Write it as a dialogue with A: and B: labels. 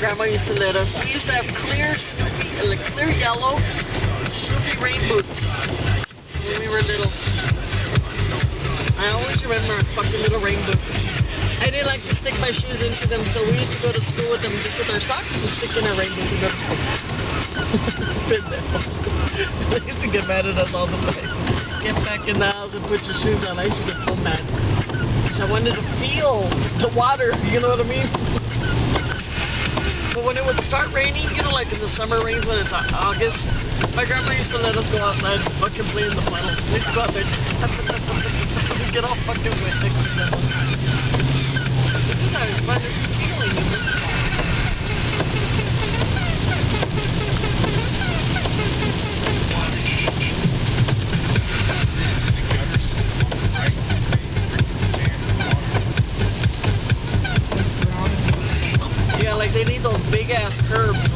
A: grandma used to let us. We used to have clear Snoopy, like clear yellow Snoopy rain boots when we were little. I always remember fucking little rain boots. I didn't like to stick my shoes into them, so we used to go to school with them just with our socks and stick in our rain boots and go to school. They used to get mad at us all the time. Get back in the house and put your shoes on. I used to get so mad. Because I wanted to feel the water, you know what I mean? But when it would start raining, you know, like in the summer rains when it's August, my grandma used to let us go outside and fucking play in the puddles. We used to go out there and get all fucking wet next to them. It's just how it's fun. It's a feeling, you know? Yeah, like they need those big ass curbs.